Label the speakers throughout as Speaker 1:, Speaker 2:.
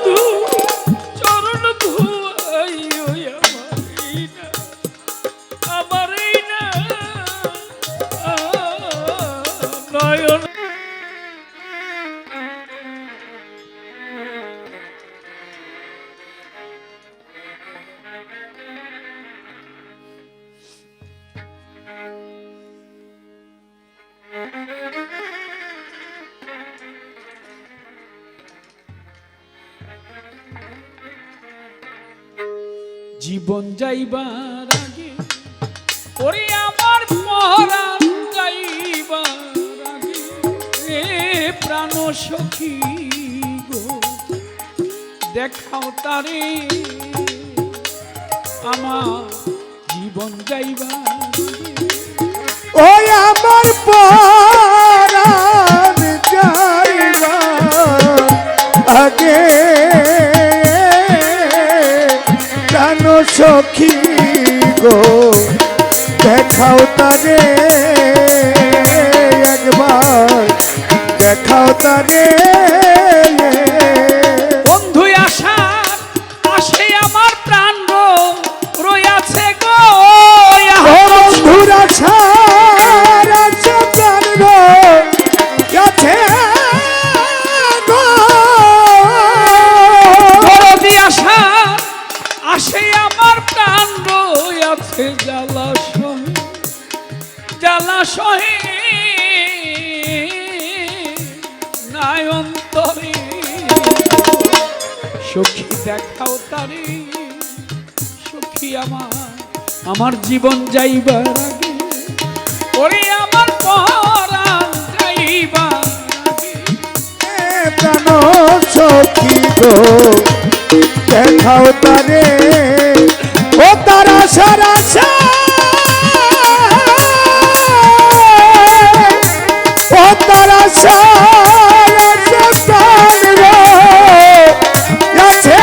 Speaker 1: বন্ধু চরণ ধুয়াইও আমার এই না নয়ন জীবন যাইবার আগে ওরে আমার পরাণ যাইবার আগে রে প্রাণ সখী গো দেখাও তারে আমার জীবন যাইবার
Speaker 2: ওই আমার পরাণ যাইবার আগে প্রাণ সখী গো দেখাও তারে একবার দেখাও তারে
Speaker 1: বন্ধু আশার আসে আমার প্রাণ রইয়াছে গো
Speaker 2: বন্ধুর আশার আছে প্রাণ রইয়াছে গো
Speaker 1: দরদি আশা আসে আমার প্রাণ রইয়াছে জ্বালা সহে নাই অন্তরে সখী দেখাও তারে সখী আমার জীবন যাইবার আগে ওরে আমার পরাণ যাইবার আগে
Speaker 2: প্রাণ সখী গো দেখাও তারে ও তারা সারা ও তারা সারা প্রাণ রইয়াছে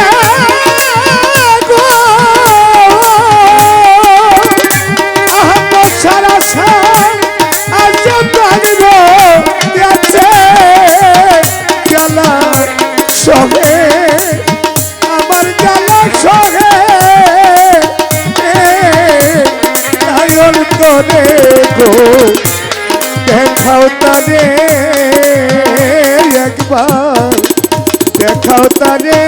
Speaker 2: গো আমার সারা সারা প্রাণ রইয়াছে জ্বালা সহে আমার জ্বালা সহে নয়ন করে গো দেখাও তারে একবার দেখাও তারে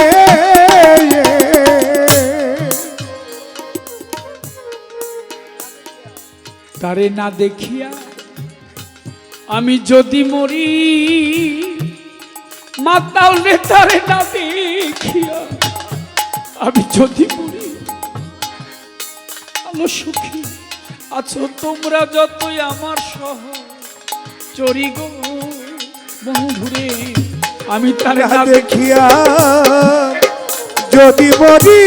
Speaker 1: তারে না দেখিয়া আমি যদি মরি মাতালে তারে না দেখিয়া আমি যদি মরি আলো সুখী আছো তোমরা যতই আমার সহ চরি গো বন্ধুরে আমি তারে না
Speaker 2: দেখিয়া যদি মরি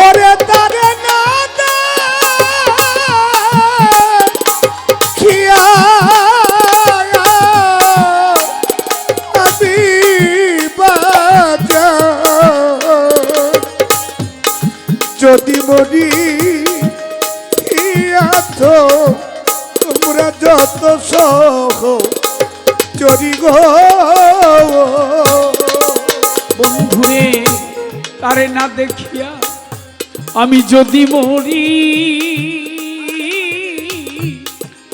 Speaker 2: ওরে তারে না দেখিয়া আমি বাজা যদি মরি তো তোমরা যত সহ চরি গো
Speaker 1: বন্ধুরে তারে না দেখিয়া আমি যদি মরি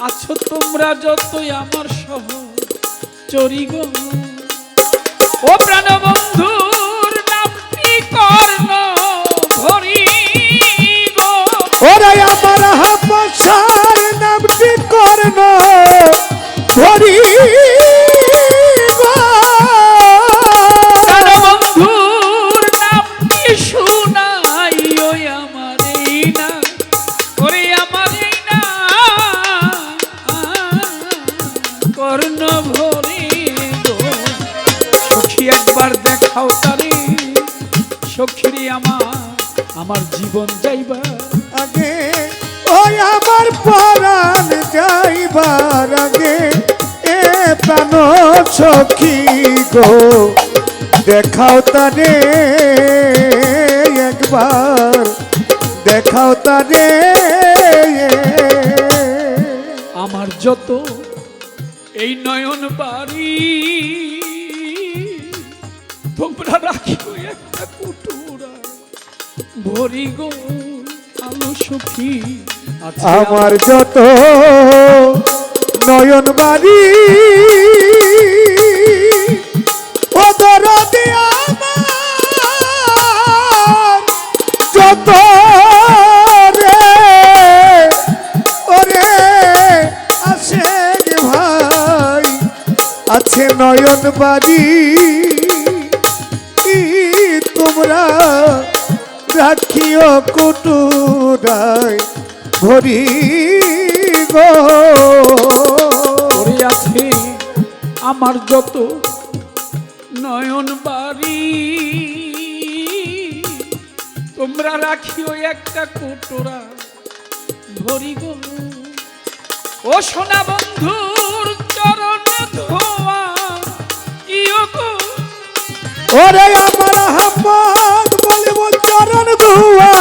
Speaker 1: আছো তোমরা যতই আমার সহ চরি গো ও প্রাণ বন্ধুর নামটি কর্ণ ভরি গো
Speaker 2: ওরে আমার হাসার নামটি কর্ণ ধরি
Speaker 1: প্রাণ বন্ধুর নামটি শুনাই ওই আমার এই না ওরে আমার এই না কর্ণ ভরি গো সখী একবার দেখাও তারে সখীরে আমার জীবন যাইবার
Speaker 2: আগে ওই আমার পরাণ যাইবার আগে এ প্রাণ সখী গো দেখাও তারে একবার দেখাও তারে
Speaker 1: আমার যত এই নয়ন বাড়ি ভরি গো আলো সখী আছে
Speaker 2: আমার যত নয়ন বাড়ি ও দরদি আমার যত রে ওরে আছে রে ভাই আছে নয়ন বাড়ি তোমরা রাখিও কুটুরায় ভরি গো
Speaker 1: ওরে আছে আমার যত নয়ন বাড়ি তোমরা রাখিও একটা কোটরা ভরি গো ও সোনা বন্ধুর চরণ ধোয়া ইয়ো গো
Speaker 2: ওরে আমার হাম্মদ বলিব চরণ ধোয়া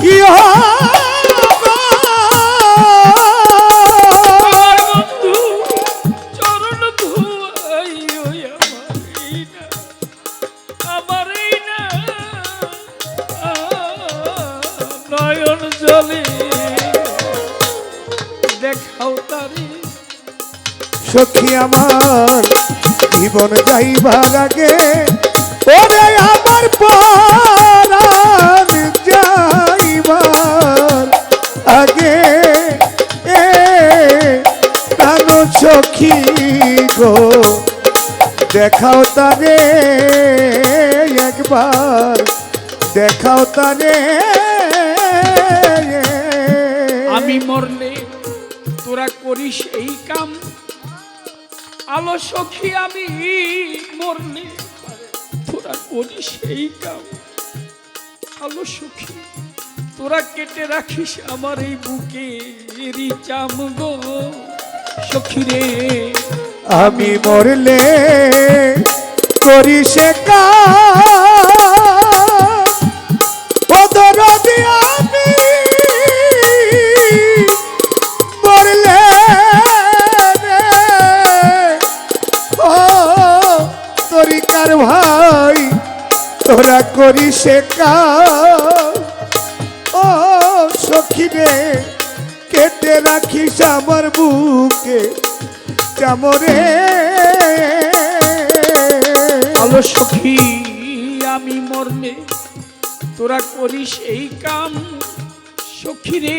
Speaker 2: ইয়ো সখী আমার জীবন যাইবার আগে ওরে আমার পরাণ যাইবার আগে এ প্রাণ সখী গো দেখাও তারে একবার দেখাও তারে
Speaker 1: আমি মরলে তোরা করিস এই কাম আলো সখী আমি মরলে তোরা করিস এই কাম আলো সখী তোরা কেটে রাখিস আমার এই বুকে এরি চাম গো সখী রে
Speaker 2: আমি মরলে করি সে কাদরদি আমি মরলে ও তরিকার ভাই তোরা করি সে ও সখী রে কেটে রাখিস আমার বুকে চামরে
Speaker 1: আলো সখী আমি মরলে তোরা করিস এই কাম সখী রে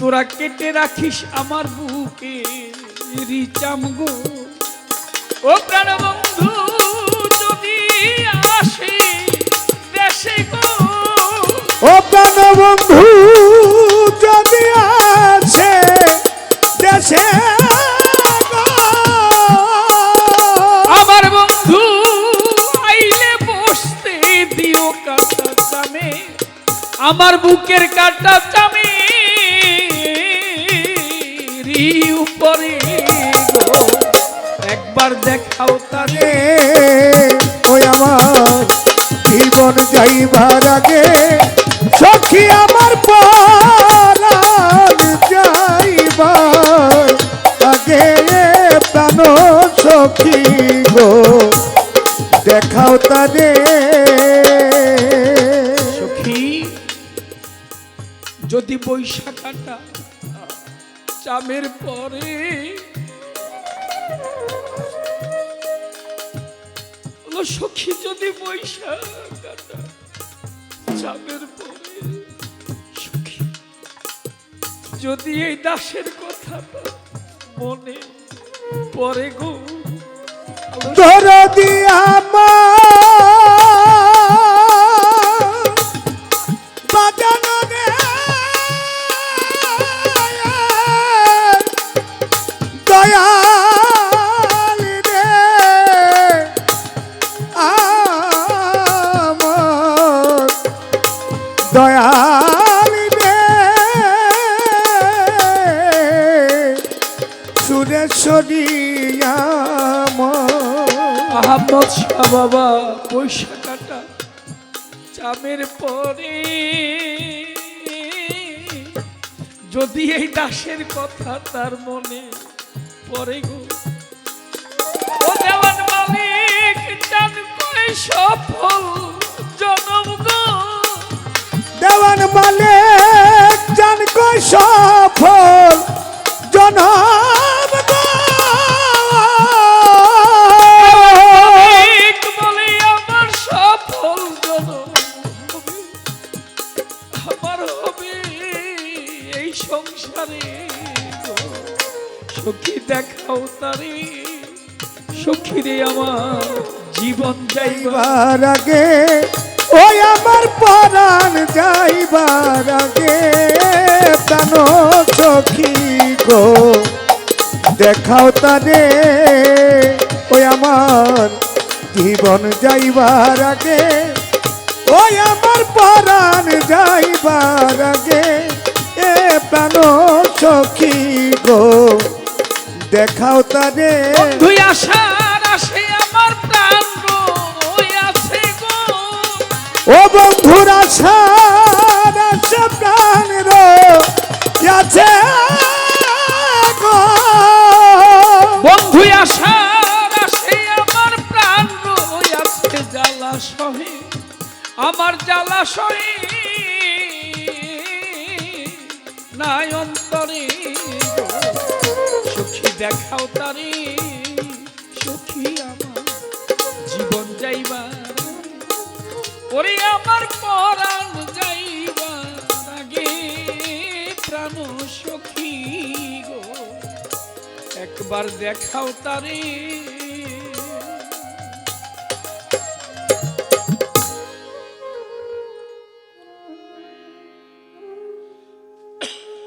Speaker 1: তোরা কেটে রাখিস আমার বুকে রিচাম গো ও প্রাণ বন্ধু যদি আসে দেশে গো
Speaker 2: ও প্রাণ বন্ধু যদি আসে দেশে
Speaker 1: আমার বন্ধু আইলে বসতে দিও কাটা চামে আমার বুকের কাটা চামে রি উপরে গো একবার দেখাও তারে
Speaker 2: ওই আমার জীবন যাইবার আগে সখী আমার পরাণ যাইবার আগে প্রাণ সখী গো দেখাও তারে
Speaker 1: সখী যদি বৈশাখাটা চামের পরে সখী যদি বৈশাখাটা চামের পরে সখী যদি এই দাসের কথাটা মনে পরে গো
Speaker 2: দরদি আমার বাজানো রে দয়াল রে আমার দয়াল রে সুরেশ্বরী
Speaker 1: আহমদ শাহ বাবা বৈশাখাটা চামের পরে যদি এই দাসের কথা তার মনে পড়ে গো ও দেওয়ান মালিক চান করে সফল জনম গো
Speaker 2: সফল জনম গো।
Speaker 1: এক বলে আমার সফল জনম হবে, আমার হবে এই সংসারে গো। সখী দেখাও তারে, সখী রে আমার জীবন যাইবার
Speaker 2: যাইবার আগে ওই আমার পরাণ যাইবার আগে প্রাণ সখী গো দেখাও তারে ওই আমার জীবন যাইবার আগে ওই আমার পরাণ যাইবার আগে এ প্রাণ সখী গো দেখাও তারে।
Speaker 1: বন্ধু আশার আসে আমার প্রাণ রই আছে গো,
Speaker 2: ও বন্ধুরা সারা প্রাণ আছে গো।
Speaker 1: বন্ধু আশার আসে আমার প্রাণ রই আছে জ্বালা সহে, আমার জ্বালা সহে নাই অন্তরে গো। সখী দেখাও তারে, সখী আমার জীবন যাইবার, ওরে আমার পরাণ যাইবার আগে প্রাণ সখী গো একবার দেখাও তারে।